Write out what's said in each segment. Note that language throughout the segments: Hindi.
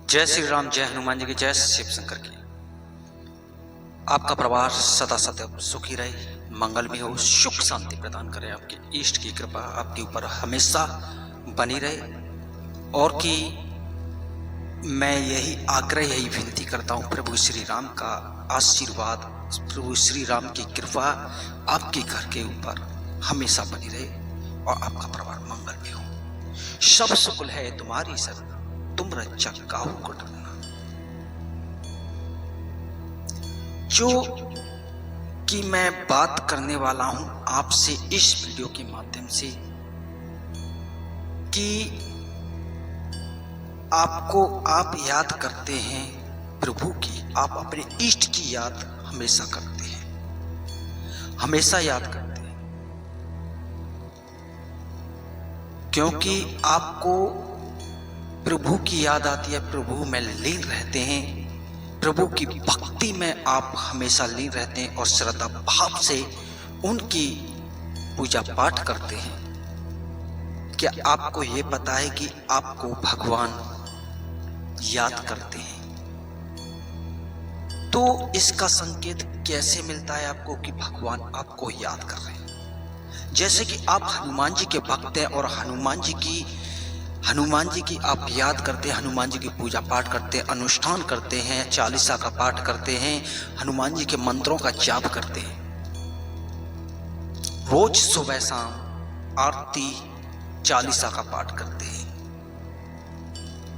जय श्री राम, जय हनुमान जी की, जय शिव शंकर की। आपका परिवार सदा सदैव सुखी रहे, मंगल में हो, सुख शांति प्रदान करे। आपके इष्ट की कृपा आपके ऊपर हमेशा बनी रहे। और कि मैं यही आग्रह, यही विनती करता हूँ, प्रभु श्री राम का आशीर्वाद, प्रभु श्री राम की कृपा आपके घर के ऊपर हमेशा बनी रहे और आपका परिवार मंगल में हो। सब सुकुल है तुम्हारी शरण, तुम रक्षा काहू को डरना। जो कि मैं बात करने वाला हूं आपसे इस वीडियो के माध्यम से कि आपको आप याद करते हैं प्रभु की, आप अपने इष्ट की याद हमेशा करते हैं, हमेशा याद करते हैं, क्योंकि आपको प्रभु की याद आती है, प्रभु में लीन रहते हैं, प्रभु की भक्ति में आप हमेशा लीन रहते हैं और श्रद्धा भाव से उनकी पूजा पाठ करते हैं। क्या आपको ये पता है कि आपको भगवान याद करते हैं? तो इसका संकेत कैसे मिलता है आपको कि भगवान आपको याद कर रहे हैं? जैसे कि आप हनुमान जी के भक्त हैं और हनुमान जी की आप याद करते हैं, हनुमान जी की पूजा पाठ करते हैं, अनुष्ठान करते हैं, चालीसा का पाठ करते हैं, हनुमान जी के मंत्रों का जाप करते हैं, रोज सुबह शाम आरती चालीसा का पाठ करते हैं।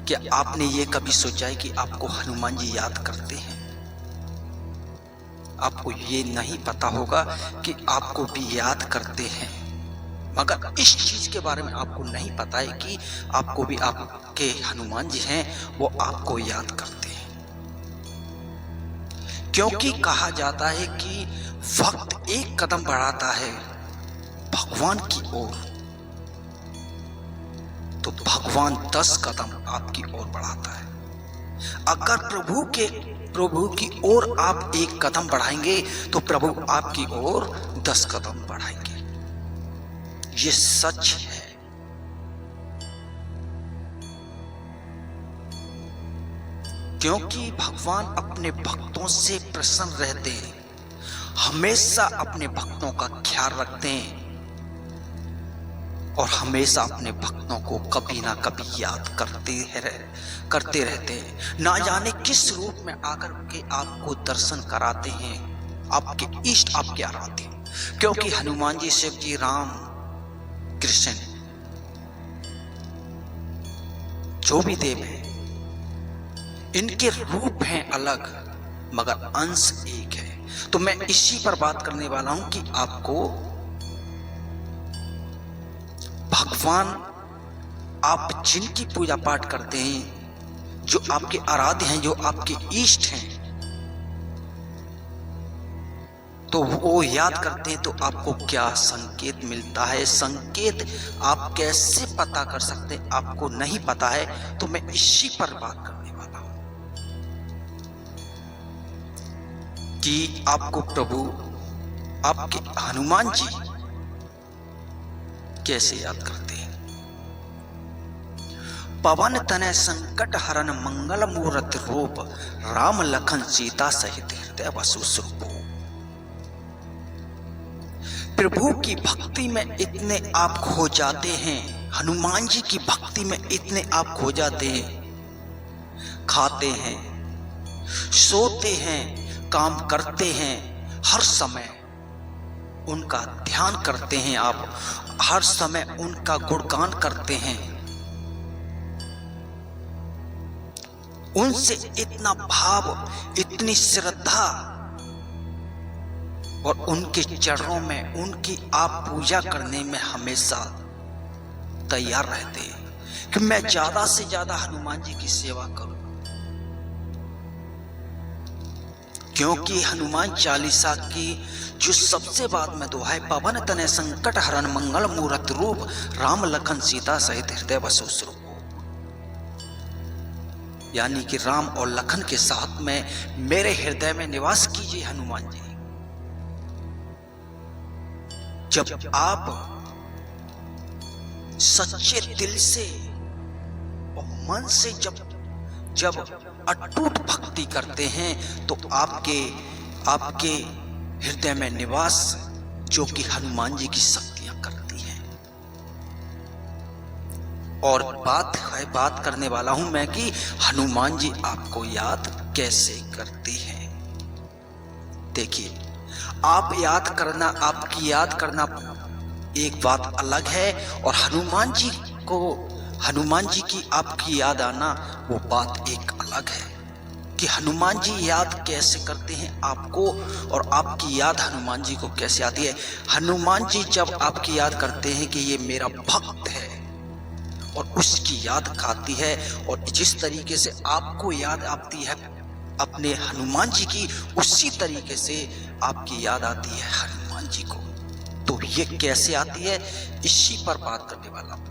क्या आपने ये कभी सोचा है कि आपको हनुमान जी याद करते हैं? आपको ये नहीं पता होगा कि आपको भी याद करते हैं, मगर इस चीज के बारे में आपको नहीं पता है कि आपको भी आपके हनुमान जी हैं, वो आपको याद करते हैं। क्योंकि कहा जाता है कि भक्त एक कदम बढ़ाता है भगवान की ओर, तो भगवान 10 कदम आपकी ओर बढ़ाता है। अगर प्रभु की ओर आप एक कदम बढ़ाएंगे तो प्रभु आपकी ओर 10 कदम बढ़ाएंगे। ये सच है। क्योंकि भगवान अपने भक्तों से प्रसन्न रहते हैं, हमेशा अपने भक्तों का ख्याल रखते हैं और हमेशा अपने भक्तों को कभी ना कभी याद करते रहते हैं। ना जाने किस रूप में आकर के आपको दर्शन कराते हैं, आपके इष्ट आपके आराध्य। क्योंकि हनुमान जी, शिव जी, राम, कृष्ण, जो भी देव है, इनके रूप हैं अलग मगर अंश एक है। तो मैं इसी पर बात करने वाला हूं कि आपको भगवान, आप जिनकी पूजा पाठ करते हैं, जो आपके आराध्य हैं, जो आपके इष्ट हैं, तो वो याद करते हैं, तो आपको क्या संकेत मिलता है? संकेत आप कैसे पता कर सकते हैं? आपको नहीं पता है, तो मैं इसी पर बात करने वाला हूं कि आपको प्रभु, आपके हनुमान जी कैसे याद करते हैं। पवन तनय संकट हरन मंगल मूर्त रूप, राम लखन सीता सहित हृदय वसु स्वरूप। प्रभु की भक्ति में इतने आप खो जाते हैं, हनुमान जी की भक्ति में इतने आप खो जाते हैं, खाते हैं, सोते हैं, काम करते हैं, हर समय उनका ध्यान करते हैं, आप हर समय उनका गुणगान करते हैं, उनसे इतना भाव, इतनी श्रद्धा, और उनके चरणों में उनकी आप पूजा करने में हमेशा तैयार रहते हैं कि मैं ज्यादा से ज्यादा हनुमान जी की सेवा करूं। क्योंकि हनुमान चालीसा की जो सबसे बाद में दोहा है, पवन तनय संकट हरन मंगल मूर्त रूप, राम लखन सीता सहित हृदय वसु स्वरूप, यानी कि राम और लखन के साथ में मेरे हृदय में निवास कीजिए हनुमान जी। जब आप सच्चे दिल से और मन से जब जब अटूट भक्ति करते हैं तो आपके हृदय में निवास जो कि हनुमान जी की शक्तियां करती हैं। और बात करने वाला हूं मैं कि हनुमान जी आपको याद कैसे करती हैं। देखिए, आपकी याद करना एक बात अलग है, और हनुमान जी की आपकी याद आना वो बात एक अलग है। कि हनुमान जी याद कैसे करते हैं आपको, और आपकी याद हनुमान जी को कैसे आती है। हनुमान जी जब आपकी याद करते हैं कि ये मेरा भक्त है, और उसकी याद आती है, और जिस तरीके से आपको याद आती है अपने हनुमान जी की, उसी तरीके से आपकी याद आती है हनुमान जी को। तो ये कैसे आती है, इसी पर बात करने वाला हूं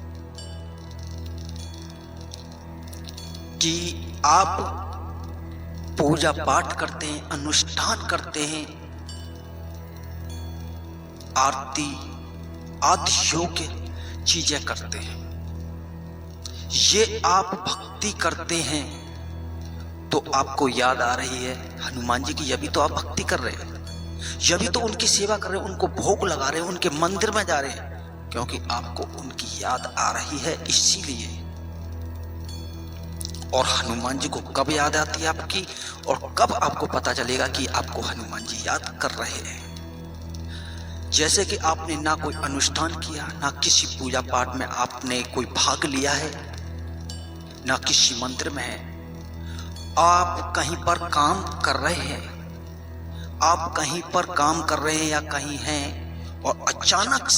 कि आप पूजा पाठ करते हैं, अनुष्ठान करते हैं, आरती आदि योग्य चीजें करते हैं, ये आप भक्ति करते हैं, तो आपको याद आ रही है हनुमान जी की। यही तो आप भक्ति कर रहे हैं, यही तो उनकी सेवा कर रहे हैं, उनको भोग लगा रहे हैं, उनके मंदिर में जा रहे हैं, क्योंकि आपको उनकी याद आ रही है, इसीलिए। और हनुमान जी को कब याद आती है आपकी, और कब आपको पता चलेगा कि आपको हनुमान जी याद कर रहे हैं। जैसे कि आपने ना कोई अनुष्ठान किया, ना किसी पूजा पाठ में आपने कोई भाग लिया है, ना किसी मंदिर में है, आप कहीं पर काम कर रहे हैं, या कहीं हैं, और अचानक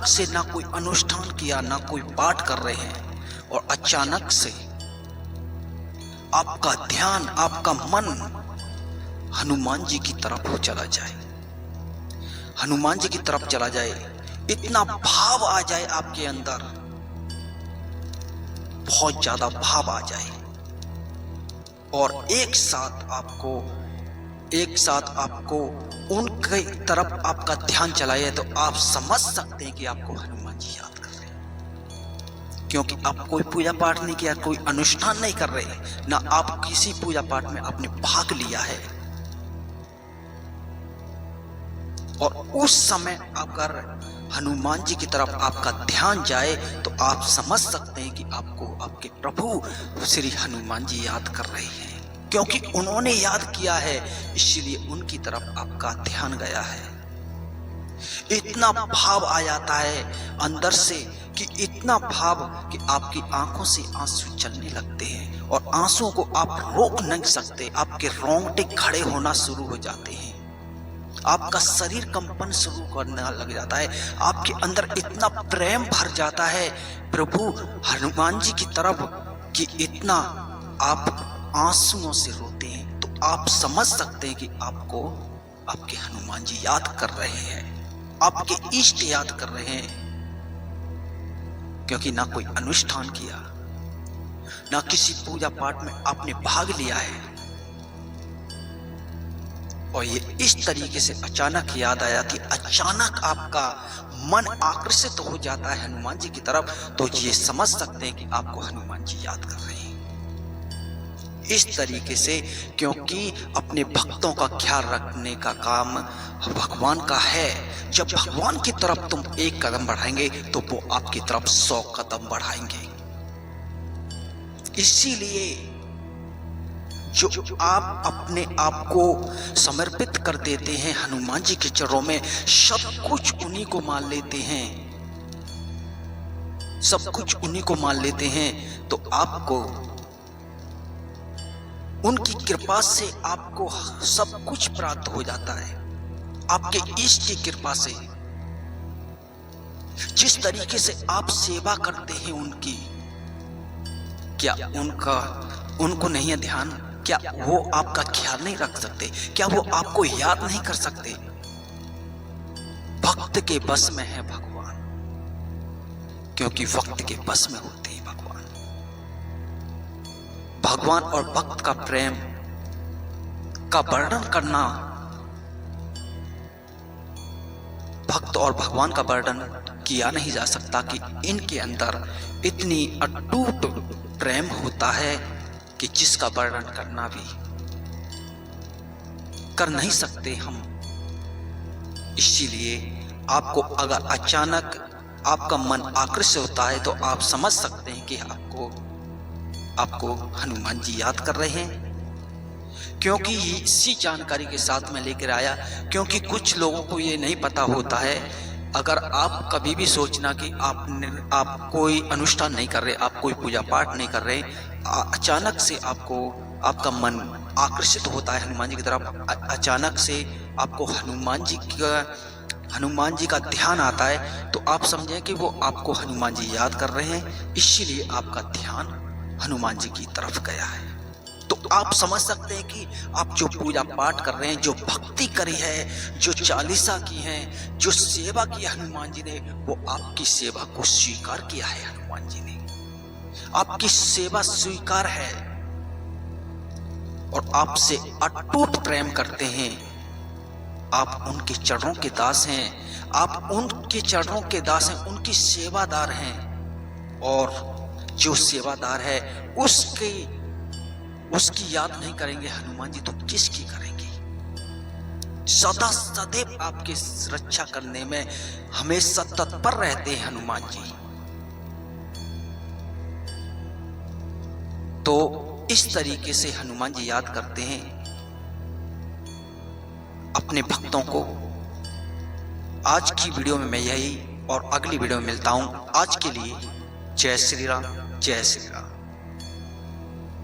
से ना कोई अनुष्ठान किया, ना कोई पाठ कर रहे हैं, और अचानक से आपका ध्यान, आपका मन हनुमान जी की तरफ चला जाए, इतना भाव आ जाए आपके अंदर, बहुत ज्यादा भाव आ जाए, और एक साथ आपको उनके तरफ आपका ध्यान चलाए, तो आप समझ सकते हैं कि आपको हनुमान जी याद कर रहे हैं। क्योंकि आप कोई पूजा पाठ नहीं किया, कोई अनुष्ठान नहीं कर रहे, ना आप किसी पूजा पाठ में आपने भाग लिया है, और उस समय अगर हनुमान जी की तरफ आपका ध्यान जाए, तो आप समझ सकते हैं कि आपको आपके प्रभु श्री हनुमान जी याद कर रहे हैं, क्योंकि उन्होंने याद किया है, इसलिए उनकी तरफ आपका ध्यान गया है। इतना भाव आ जाता है अंदर से, कि इतना भाव कि आपकी आंखों से आंसू चलने लगते हैं, और आंसुओं को आप रोक नहीं सकते, आपके रोंगटे खड़े होना शुरू हो जाते हैं, आपका शरीर कंपन शुरू करने लग जाता है, आपके अंदर इतना प्रेम भर जाता है प्रभु हनुमान जी की तरफ कि इतना आप आंसुओं से रोते हैं। तो आप समझ सकते हैं कि आपको आपके हनुमान जी याद कर रहे हैं, आपके इष्ट याद कर रहे हैं, क्योंकि ना कोई अनुष्ठान किया, ना किसी पूजा पाठ में आपने भाग लिया है, और ये इस तरीके से अचानक याद आया कि अचानक आपका मन आकर्षित हो जाता है हनुमान जी की तरफ, तो ये समझ सकते हैं कि आपको हनुमान जी याद कर रहे हैं। इस तरीके से, क्योंकि अपने भक्तों का ख्याल रखने का काम भगवान का है। जब भगवान की तरफ तुम एक कदम बढ़ाएंगे, तो वो आपकी तरफ 100 कदम बढ़ाएंगे। इसीलिए जो आप अपने आप को समर्पित कर देते हैं हनुमान जी के चरणों में, सब कुछ उन्हीं को मान लेते हैं, तो आपको उनकी कृपा से आपको सब कुछ प्राप्त हो जाता है, आपके इष्ट की कृपा से। जिस तरीके से आप सेवा करते हैं उनकी, क्या उनको नहीं है ध्यान? क्या वो आपका ख्याल नहीं रख सकते? क्या वो आपको याद नहीं कर सकते? भक्त के बस में है भगवान, क्योंकि वक्त के बस में होते हैं भगवान और भक्त का प्रेम का वर्णन करना, भक्त और भगवान का वर्णन किया नहीं जा सकता कि इनके अंदर इतनी अटूट प्रेम होता है कि जिसका वर्णन करना भी कर नहीं सकते हम। इसीलिए आपको अगर अचानक आपका मन आकर्षित होता है तो आप समझ सकते हैं कि आपको हनुमान जी याद कर रहे हैं। क्योंकि इसी जानकारी के साथ मैं लेकर आया, क्योंकि कुछ लोगों को ये नहीं पता होता है। अगर आप कभी भी सोचना कि आप कोई अनुष्ठान नहीं कर रहे, आप कोई पूजा पाठ नहीं कर रहे, अचानक से आपका मन आकर्षित होता है हनुमान जी की तरफ, अचानक से आपको हनुमान जी का ध्यान आता है, तो आप समझें कि वो आपको हनुमान जी याद कर रहे हैं, इसीलिए आपका ध्यान हनुमान जी की तरफ गया है। तो आप समझ सकते हैं कि आप जो पूजा पाठ कर रहे हैं, जो भक्ति करी है, जो चालीसा की है, जो सेवा की हनुमान जी ने, वो आपकी सेवा को स्वीकार किया है। हनुमान जी ने आपकी सेवा स्वीकार है और आपसे अटूट प्रेम करते हैं। आप उनके चरणों के दास हैं, आप उनके चरणों के दास हैं, उनकी सेवादार हैं। और जो सेवादार है उसकी याद नहीं करेंगे हनुमान जी तो किसकी करेंगे? सदा सदैव आपकी रक्षा करने में हमेशा तत्पर रहते हैं हनुमान जी। तो इस तरीके से हनुमान जी याद करते हैं अपने भक्तों को। आज की वीडियो में मैं यही, और अगली वीडियो में मिलता हूं। आज के लिए जय श्री राम, जय श्री राम।